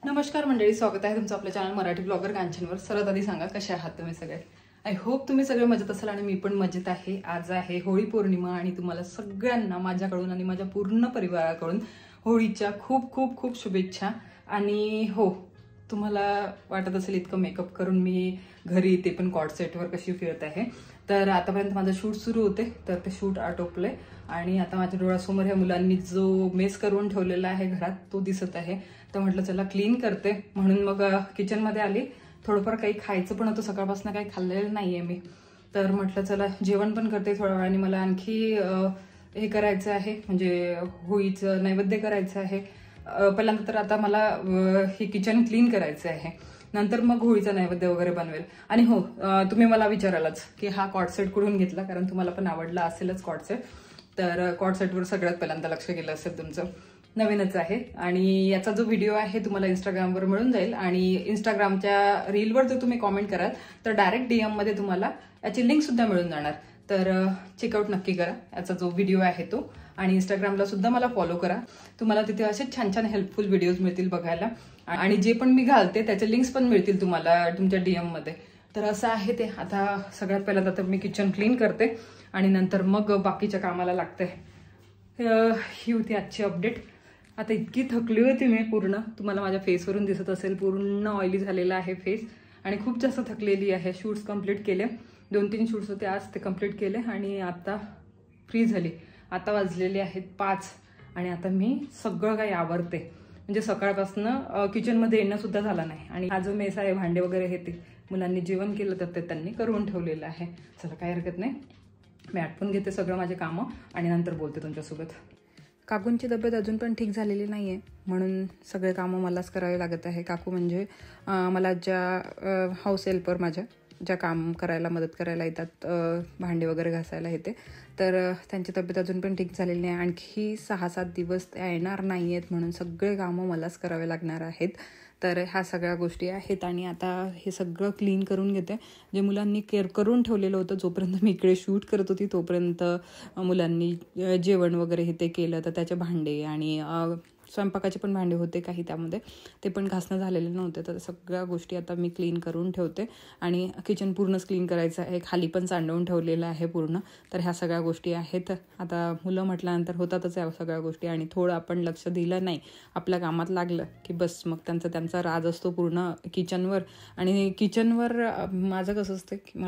नमस्कार मंडळी, स्वागत आहे तुमचं आपल्या चॅनल मराठी ब्लॉगर कांचनवर। सर्वात आधी सांगा कसे आहात तुम्ही सगळे। आय होप तुम्ही सगळे मजेत असाल आणि मी पण मजेत आहे। आज आहे होळी पौर्णिमा आणि तुम्हाला सगळ्यांना माझ्याकडून आणि माझ्या पूर्ण परिवाराकडून होळीच्या खूप खूप खूप शुभेच्छा। आणि हो, तुम्हाला वाटत असेल इतकं मेकअप करून मी घरी ते पण कॉर्ड सेटवर कशी फिरत आहे। तर आतापर्यंत माझं शूट सुरू होते, तर ते शूट आटोपले आणि आता माझ्या डोळ्यासमोर ह्या मुलांनी जो मेस करून ठेवलेला आहे घरात तो दिसत आहे। तर म्हटलं चला क्लीन करते, म्हणून मग किचनमध्ये आली। थोडंफार काही खायचं पण होतं, सकाळपासून काही खाल्लेलं नाहीये मी। तर म्हटलं चला जेवण पण करते थोड्या वेळाने। मला आणखी हे करायचं आहे, म्हणजे होळीचं नैवेद्य करायचं आहे। पहिल्यांदा तर आता मला हे किचन क्लीन करायचं आहे, नंतर मग होळीचा नैवेद्य वगैरे बनवेल। आणि हो, तुम्ही मला विचारालच की हा कॉर्ड सेट कुठून घेतला, कारण तुम्हाला पण आवडला असेलच कॉर्ड सेट। तर कॉर्ड सेटवर सगळ्यात पहिल्यांदा लक्ष गेलं असेल तुमचं, नवीनच आहे। आणि याचा जो व्हिडिओ आहे तुम्हाला इंस्टाग्रामवर मिळून जाईल आणि इंस्टाग्रामच्या रीलवर जर तुम्ही कॉमेंट कराल तर डायरेक्ट डीएम मध्ये तुम्हाला याची लिंक सुद्धा मिळून जाणार। तर चेकआउट नक्की करा याचा जो व्हिडिओ आहे तो। आणि इंस्टाग्रामला सुद्धा मला फॉलो करा, तुम्हाला तिथे असे छान छान हेल्पफुल व्हिडिओज मिळतील बघायला। आणि जे पण मी घालते त्याचे लिंक्स पण मिळतील तुम्हाला तुमच्या डीएम मध्ये। तर असं आहे ते। आता सगळ्यात पहिल्यांदा तर मी किचन क्लीन करते आणि नंतर मग बाकीच्या कामाला लागते। ही होती आजची अपडेट। आता इतकी थकली होती मी पूर्ण, तुम्हाला माझ्या फेसवरून दिसत असेल, पूर्ण ऑइली झालेला आहे फेस आणि खूप जास्त थकलेली आहे। शूट्स कंप्लीट केले, 2-3 शूट्स होते आज, ते कंप्लीट केले आणि आता फ्री झाली। आता वाजलेले आहेत 5 आणि आता मी सगळं काही आवरते। म्हणजे सकाळपासून किचनमध्ये येणं सुद्धा झालं नाही। आणि हा जो मेस आहे, भांडे वगैरे हे ते मुलांनी जेवण केलं तर ते त्यांनी करून ठेवलेलं आहे। चला काही हरकत नाही, मी आटपून घेते सगळं माझे कामं आणि नंतर बोलते तुमच्यासोबत। काकूंची तब्येत अजून पण ठीक झालेली नाही आहे, म्हणून सगळे कामं मलाच करावे लागत आहे। काकू म्हणजे मला ज्या हाऊस हेल्पर माझ्या ज्या काम करायला मदत करायला येतात, भांडे वगैरे घासायला येते, तर त्यांची तब्येत अजून पण ठीक झालेली नाही। आणखी 6-7 दिवस त्या येणार नाही आहेत, म्हणून सगळे कामं मलाच करावे लागणार आहेत। तर ह्या सगळ्या गोष्टी आहेत आणि आता हे सगळं क्लीन करून घेते। जे मुलांनी केअर करून ठेवलेलं होतं, जोपर्यंत मी इकडे शूट करत होती तोपर्यंत मुलांनी जेवण वगैरे हे ते केलं, तर त्याचे भांडे आणि स्वयंपाकाचे पण भांडे होते काही त्यामध्ये, ते पण घासणं झालेले नव्हते। तर सगळ्या गोष्टी आता मी क्लीन करून ठेवते आणि किचन पूर्णच क्लीन करायचं आहे, खाली पण सांडवून ठेवलेलं आहे पूर्ण। तर ह्या सगळ्या गोष्टी आहेत। आता मुलं म्हटल्यानंतर होतातच या सगळ्या गोष्टी, आणि थोडं आपण लक्ष दिलं नाही, आपल्या कामात लागलं की बस मग त्यांचा राज असतो पूर्ण किचनवर। आणि किचनवर माझं कसं असतं की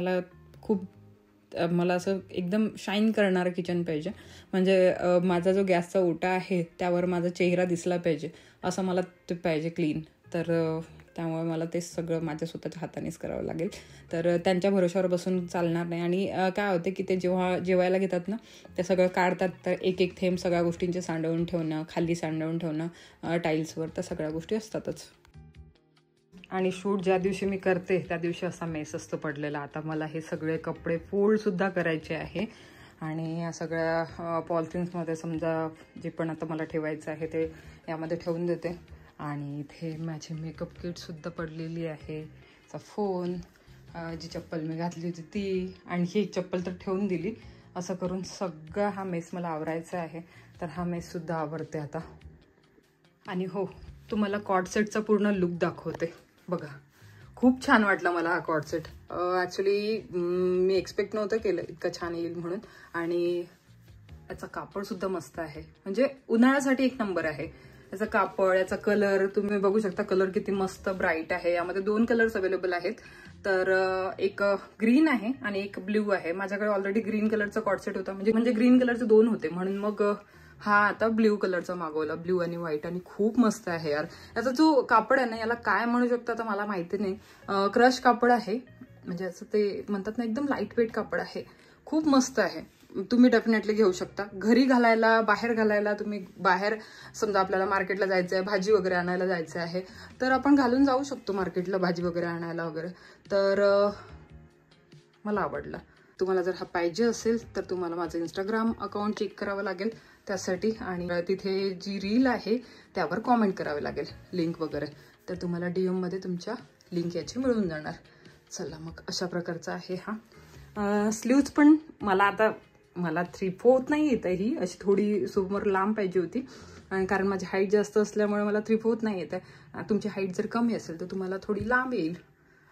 मला असं एकदम शाईन करणारं किचन पाहिजे। म्हणजे माझा जो गॅसचा ओटा आहे त्यावर माझा चेहरा दिसला पाहिजे, असं मला ते पाहिजे क्लीन। तर त्यामुळे मला ते सगळं माझ्या स्वतःच्या हातानेच करावं लागेल। तर त्यांच्या भरोशावर बसून चालणार नाही। आणि काय होते की ते जेव्हा जेवायला घेतात ना, ते सगळं काढतात, तर एक एक थेंब सगळ्या गोष्टींचे सांडवून ठेवणं, खाली सांडवून ठेवणं टाईल्सवर, तर सगळ्या गोष्टी असतातच। आणि शूट ज्या दिवशी मी करते त्या दिवशी असा मेस असतो पडलेला। आता मला हे सगळे कपडे फोल्ड सुद्धा करायचे आहे आणि या सगळ्या पॉलिथिन्समध्ये समजा जे पण आता मला ठेवायचं आहे ते यामध्ये ठेवून देते। आणि इथे माझी मेकअप किट सुद्धा पडलेली आहे, फोन, जी चप्पल मी घातली होती ती, आणि ही चप्पल तर ठेवून दिली। असं करून सगळा हा मेस मला आवरायचा आहे। तर हा मेस सुद्धा आवरते आता। आणि हो, तुम्हाला कॉर्ड सेटचा पूर्ण लुक दाखवते बघा। खूप छान वाटला मला हा कॉर्ड सेट। ॲक्च्युली मी एक्सपेक्ट नव्हतं केलं इतकं छान येईल म्हणून। आणि याचा कापड सुद्धा मस्त आहे, म्हणजे उन्हाळ्यासाठी एक नंबर आहे याचा कापड। याचा कलर तुम्ही बघू शकता, कलर किती मस्त ब्राईट आहे। यामध्ये 2 कलर्स अवेलेबल आहेत, तर एक ग्रीन आहे आणि एक ब्ल्यू आहे। माझ्याकडे ऑलरेडी ग्रीन कलरचा कॉर्ड सेट होता, म्हणजे ग्रीन कलरचे 2 होते, म्हणून मग हा आता ब्ल्यू कलरचा मागवला, ब्ल्यू आणि व्हाईट। आणि खूप मस्त आहे यार। याचा जो कापड आहे ना, याला काय म्हणू शकता तर मला माहिती नाही, क्रश कापड आहे, म्हणजे असं ते म्हणतात ना, एकदम लाईट वेट कापड आहे, खूप मस्त आहे। तुम्ही डेफिनेटली घेऊ शकता घरी घालायला, बाहेर घालायला। तुम्ही बाहेर समजा आपल्याला मार्केटला जायचं आहे, भाजी वगैरे आणायला जायचं आहे, तर आपण घालून जाऊ शकतो मार्केटला भाजी वगैरे आणायला वगैरे। तर मला आवडला। तुम्हाला जर हा पाहिजे असेल तर तुम्हाला माझं इंस्टाग्राम अकाउंट चेक करावं लागेल त्यासाठी, आणि तिथे जी रील आहे त्यावर कॉमेंट करावे लागेल लिंक वगैरे, तर तुम्हाला डीएम मध्ये तुमच्या लिंक याची मिळून जाणार। चला मग अशा प्रकारचा आहे हा। स्लीव्ज पण मला 3/4 नाही येत, ही अशी थोडी समोर लांब पाहिजे होती, आणि कारण माझी हाईट जास्त असल्यामुळे मला 3/4 नाही येते. तुमची हाईट जर कमी असेल तर तुम्हाला थोडी लांब येईल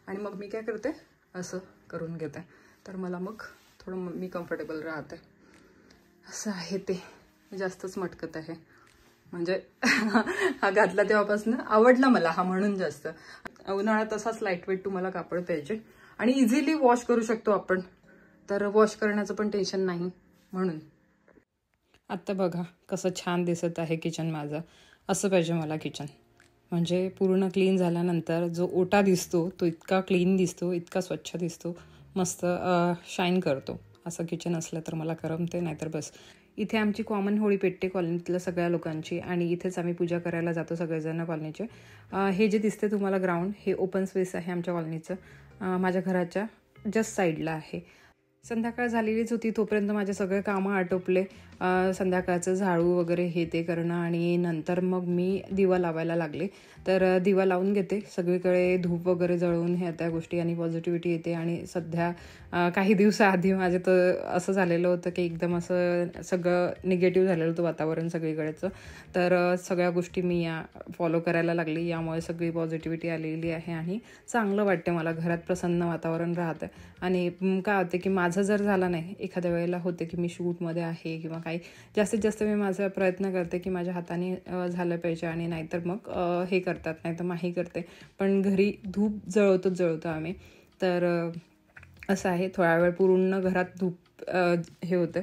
आणि मग मी काय करते असं करून घेते, तर मला मग थोडं मी कम्फर्टेबल राहते. असं आहे ते, जास्तच मटकत आहे म्हणजे हा घातला तेव्हापासून आवडला मला हा म्हणून जास्त. उन्हाळ्यात असाच लाईट वेट तुम्हाला कापड पाहिजे आणि इझिली वॉश करू शकतो आपण, तर वॉश करण्याचं पण टेन्शन नाही म्हणून. आत्ता बघा कसं छान दिसत आहे किचन माझं. असं पाहिजे मला किचन, म्हणजे पूर्ण क्लीन झाल्यानंतर जो ओटा दिसतो तो इतका क्लीन दिसतो, इतका स्वच्छ दिसतो, मस्त शाईन करतो. असं किचन असलं तर मला करमते, नाहीतर बस. इथे आमची कॉमन होळी पेटते कॉलनीतल्या सगळ्या लोकांची आणि इथेच आम्ही पूजा करायला जातो सगळेजण कॉलनीचे. हे जे दिसते तुम्हाला ग्राउंड, हे ओपन स्पेस आहे आमच्या कॉलनीचं, माझ्या घराच्या जस्ट साईडला आहे. संध्याकाळ झालेलीच होती, तोपर्यंत माझे सगळे कामं आटोपले, संध्याकाळचं झाडू वगैरे हे ते करणं, आणि नंतर मग मी दिवा लावायला लागले. तर दिवा लावून घेते, सगळीकडे धूप वगैरे जळवून ह्या त्या गोष्टी आणि पॉझिटिव्हिटी येते. आणि सध्या काही दिवसाआधी माझे तर असं झालेलं होतं की एकदम असं सगळं निगेटिव्ह झालेलं होतं वातावरण सगळीकडेचं, तर सगळ्या गोष्टी मी या फॉलो करायला लागली. यामुळे सगळी पॉझिटिव्हिटी आलेली आहे आणि चांगलं वाटते मला, घरात प्रसन्न वातावरण राहतं. आणि काय होते की माझं जर झालं नाही, एखाद्या वेळेला होते की मी शूटमध्ये आहे किंवा काही, जास्तीत जास्त मी माझा प्रयत्न करते की माझ्या हाताने झालं पाहिजे, आणि नाहीतर मग हे करतात, नाही तर माही करते. पण घरी धूप जळवतो आम्ही, तर असं आहे. थोडा वेळ पूर्ण घरात धूप हे होतं,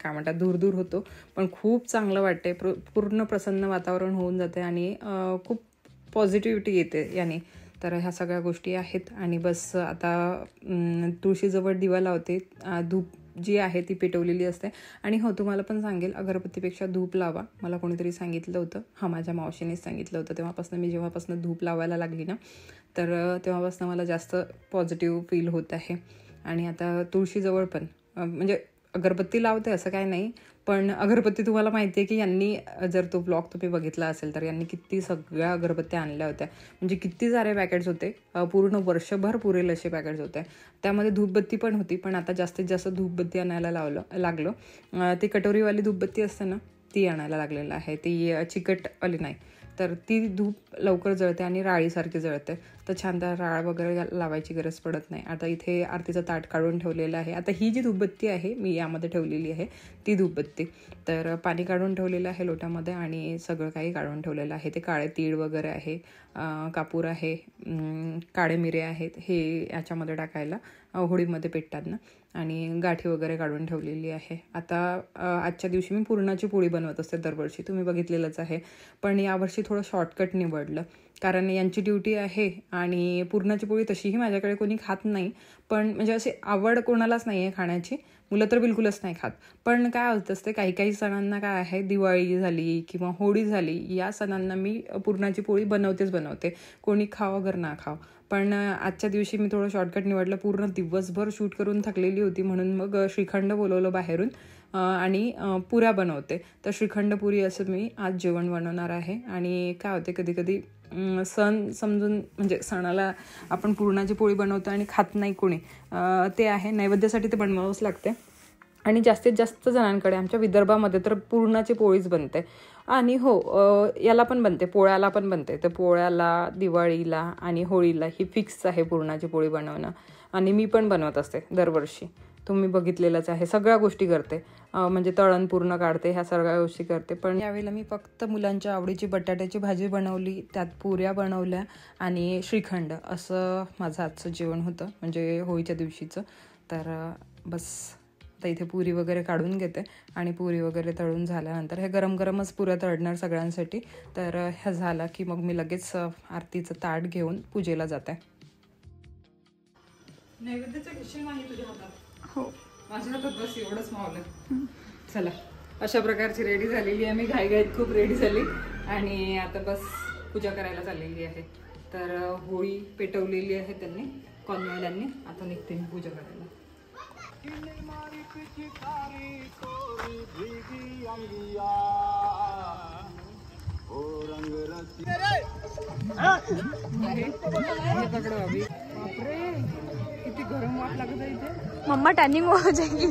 काय म्हणतात, दूर होतो, पण खूप चांगलं वाटते. पूर्ण प्रसन्न वातावरण होऊन जाते आणि खूप पॉझिटिव्हिटी येते याने. तर ह्या सगळ्या गोष्टी आहेत. आणि बस आता तुळशीजवळ दिवा लावते, धूप जी आहे ती पेटवलेली असते. आणि हो, तुम्हाला पण सांगेल, अगरबत्तीपेक्षा धूप लावा. मला कोणीतरी सांगितलं होतं, माझ्या मावशीनेच सांगितलं होतं. तेव्हापासून मी जेव्हापासून धूप लावायला लागली ना, तर तेव्हापासून मला जास्त पॉझिटिव्ह फील होत आहे. आणि आता तुळशीजवळ पण म्हणजे अगरबत्ती लावते असं काय नाही, पण अगरबत्ती तुम्हाला माहिती आहे की यांनी, जर तो ब्लॉग तुम्ही बघितला असेल तर यांनी किती सगळ्या अगरबत्त्या आणल्या होत्या, म्हणजे किती सारे पॅकेट्स होते, पूर्ण वर्षभर पुरेल असे पॅकेट्स होते. त्यामध्ये धूपबत्ती पण होती, पण आता जास्तीत जास्त धूपबत्ती आणायला लागलो. ती कटोरीवाली धूपबत्ती असते ना, ती आणायला लागलेलं आहे. ती चिकटवाली नाही, तर ती धूप लवकर जळते आणि राळीसारखी जळते, तर छान त्या राळ वगैरे लावायची गरज पडत नाही. आता इथे आरतीचं ताट काढून ठेवलेलं आहे. आता ही जी धूपबत्ती आहे मी यामध्ये ठेवलेली आहे ती धूपबत्ती, तर पाणी काढून ठेवलेलं आहे लोट्यामध्ये आणि सगळं काही काढून ठेवलेलं आहे. ते काळे तीळ वगैरे आहे, कापूर आहे, काळे मिरे आहेत, हे याच्यामध्ये टाकायला होळीमध्ये पेटतात ना, आणि गाठी वगैरे काढून ठेवलेली आहे. आता आजच्या दिवशी मी पुरणाची पोळी बनवत असते दरवर्षी, तुम्ही बघितलेलंच आहे. पण यावर्षी थोडं शॉर्टकट निवडलं, कारण यांची ड्युटी आहे आणि पुरणाची पोळी तशीही माझ्याकडे कोणी खात नाही, पण म्हणजे अशी आवड कोणालाच नाही आहे खाण्याची, मुलं तर बिलकुलच नाही खात. पण काय होत असते, काही सणांना काय आहे, दिवाळी झाली किंवा होळी झाली, या सणांना मी पुरणाची पोळी बनवते, कोणी खावं अगर ना खाव. पण आजच्या दिवशी मी थोडं शॉर्टकट निवडलं. पूर्ण दिवसभर शूट करून थकलेली होती, म्हणून मग श्रीखंड बोलवलं बाहेरून आणि पुऱ्या बनवते. तर श्रीखंड पुरी असं मी आज जेवण बनवणार आहे. आणि काय होते, कधी सण समजून, म्हणजे सणाला आपण पुरणाची पोळी बनवतो आणि खात नाही कोणी, ते आहे नैवेद्यासाठी ते बनवावंच लागते. आणि जास्तीत जास्त जणांकडे आमच्या विदर्भामध्ये तर पुरणाची पोळीच बनते. आणि हो, याला पण बनते, पोळ्याला पण बनते. तर पोळ्याला, दिवाळीला आणि होळीला ही फिक्स आहे पुरणाची पोळी बनवणं, आणि मी पण बनवत असते दरवर्षी. तुम्ही बघितलेलंच आहे, सगळ्या गोष्टी करते, म्हणजे तळण पूर्ण काढते, ह्या सगळ्या गोष्टी करते. पण यावेळेला मी फक्त मुलांच्या आवडीची बटाट्याची भाजी बनवली, त्यात पुऱ्या बनवल्या आणि श्रीखंड, असं माझं आजचं जेवण होतं, म्हणजे होळीच्या दिवशीचं. तर बस आता इथे पुरी वगैरे काढून घेते आणि पुरी वगैरे तळून झाल्यानंतर हे गरमच पुऱ्या तळणार सगळ्यांसाठी. तर ह्या झाला की मग मी लगेच आरतीचं ताट घेऊन पूजेला जाते. नैवेद्याचं घेशील नाही तुझ्या हातात? हो, माझ्या हातात बस एवढंच मावलं. चला, अशा प्रकारची रेडी झालेली आहे मी, घाईघाईत खूप रेडी झाली आणि आता बस पूजा करायला चाललेली आहे. तर होळी पेटवलेली आहे त्यांनी, कॉलनीवाल्यांनी. आता निघते मी पूजा करायला. किती गरम वाट लागत आहे इथे. मम्मा टॅनिंग हो जाएगी.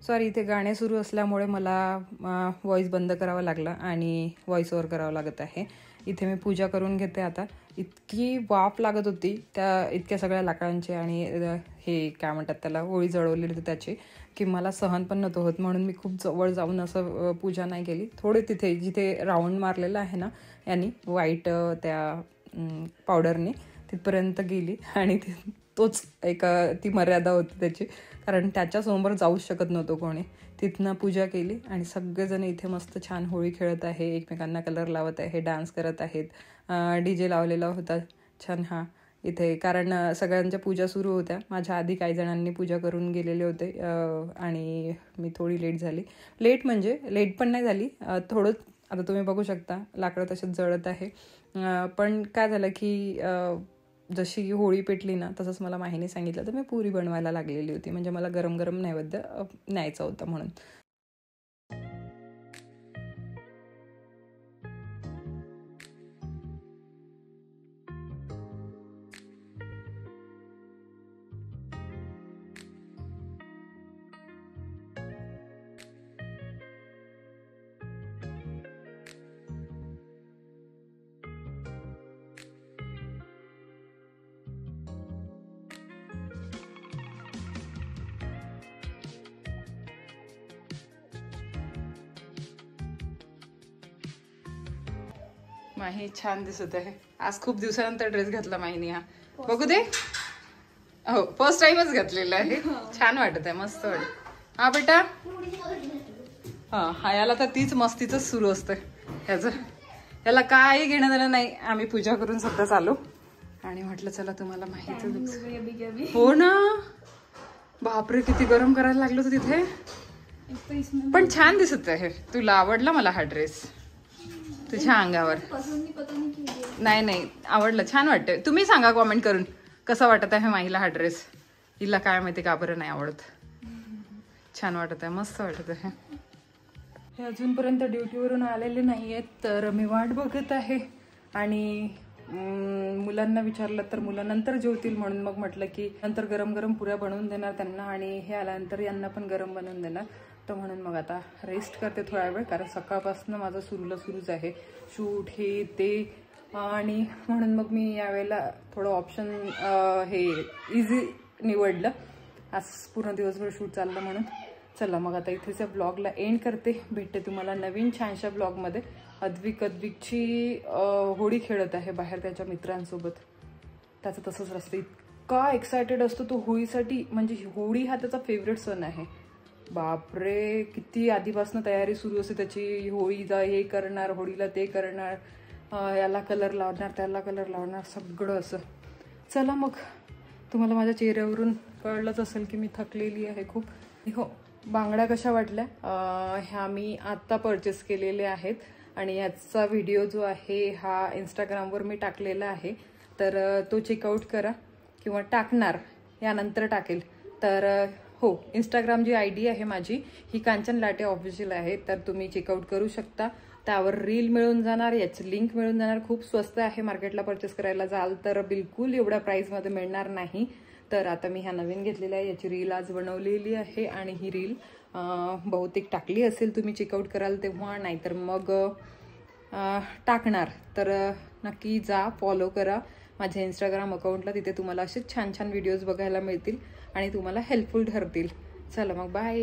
सॉरी, इथे गाणे सुरू असल्यामुळे मला व्हॉइस बंद करावा लागला आणि व्हॉइस ओव्हर करावं लागत आहे. इथे मी पूजा करून घेते आता. इतकी वाफ लागत होती त्या इतक्या सगळ्या लाकडांची आणि हे काय म्हणतात त्याला, होळी जळवलेली होती त्याची, की मला सहन पण नव्हतं होत. म्हणून मी खूप जवळ जाऊन असं पूजा नाही केली. थोडे तिथे जिथे राऊंड मारलेलं आहे ना यांनी व्हाईट त्या पावडरनी, तिथपर्यंत गेली आणि तोच एक ती मर्यादा होती त्याची, कारण त्याच्यासमोर जाऊच शकत नव्हतो कोणी. तिथनं पूजा केली आणि सगळेजण इथे मस्त छान होळी खेळत आहे, एकमेकांना कलर लावत आहे, डान्स करत आहेत. DJ लावलेला होता छान इथे, कारण सगळ्यांच्या पूजा सुरू होत्या. माझ्या आधी काही जणांनी पूजा करून गेलेले होते आणि मी थोडी लेट झाली. लेट म्हणजे लेट पण नाही झाली, थोडं. आता तुम्ही बघू शकता लाकडं तसेच जळत आहे. पण काय झालं की जशी होळी पेटली ना तसंच मला माहीने सांगितलं, तर मी पुरी बनवायला लागलेली होती. म्हणजे मला गरम गरम नैवेद्य न्यायचा होता म्हणून. माही छान दिसत आहे आज. खूप दिवसानंतर ड्रेस घातला माहीने हा. बघू दे. हो, फर्स्ट टाइमच घातलेला आहे. छान वाटत आहे, मस्त वाटत. हा बेटा. हा याला तर तीच मस्तीच सुरू असते ह्याचं. याला काही घेणं देणं नाही. आम्ही पूजा करून सध्याच आलो आणि म्हटलं चला तुम्हाला माहिती. हो ना, बापरे किती गरम करायला लागलो होतं तिथे. पण छान दिसत आहे. तुला आवडला मला हा ड्रेस तुझ्या अंगावर? नाही आवडलं, छान वाटतंय. तुम्ही सांगा कॉमेंट करून कसा वाटत आहे माहीला हा ड्रेस. हिला काय माहिती का बरं नाही आवडत. छान वाटत आहे, मस्त वाटत आहे. हे अजूनपर्यंत ड्युटीवरून आलेले नाही आहेत, तर मी वाट बघत आहे. आणि मुलांना विचारलं तर मुलं नंतर जेवतील, म्हणून मग म्हटलं की नंतर गरम गरम पुऱ्या बनवून देणार त्यांना आणि हे आल्यानंतर यांना पण गरम बनवून देणार. तर म्हणून मग आता रेस्ट करते थोडा वेळ, कारण सकाळपासून माझं सुरूच आहे शूट हे ते. आणि म्हणून मग मी यावेळेला थोडं ऑप्शन हे इझी निवडलं. आज पूर्ण दिवसभर शूट चाललं म्हणून. चला मग आता इथेच ब्लॉगला एंड करते. भेटते तुम्हाला नवीन छानशा ब्लॉगमध्ये. अद्विकची होळी खेळत आहे बाहेर त्याच्या मित्रांसोबत. त्याचं तसंच असतं, इतका एक्सायटेड असतो तो होळीसाठी. म्हणजे होळी हा त्याचा फेवरेट सण आहे. बापरे किती आधीपासून तयारी सुरू असते त्याची. होळीला हे करणार, होळीला ते करणार, याला कलर लावणार, त्याला कलर लावणार, सगळं असं. चला मग तुम्हाला माझ्या चेहऱ्यावरून कळलंच असेल की मी थकलेली आहे खूप. हो, बांगड्या कशा वाटल्या? ह्या मी आत्ता परचेस केलेल्या आहेत आणि याचा व्हिडिओ जो आहे हा इंस्टाग्रामवर मी टाकलेला आहे, तर तो चेकआउट करा. किंवा टाकणार, यानंतर टाकेल. तर हो, इंस्टाग्राम जी ID आहे माझी ही कांचन लाटे ऑफिशियल आहे, तर तुम्ही चेकआउट करू शकता. त्यावर रील मिळून जाणार, याची लिंक मिळून जाणार. खूप स्वस्त आहे. मार्केटला परचेस करायला जाल तर बिलकुल एवढ्या प्राईसमध्ये मिळणार नाही. तर आता मी ह्या नवीन घेतलेल्या आहे, याची रील आज बनवलेली आहे आणि ही रील बहुतेक टाकली असेल, तुम्ही चेकआउट कराल तेव्हा, नाहीतर मग टाकणार. तर नक्की जा, फॉलो करा माझ्या इंस्टाग्राम अकाउंटला. तिथे तुम्हाला असे छान छान व्हिडिओज बघायला मिळतील आणि तुम्हाला हेल्पफुल ठरतील. चला मग बाय.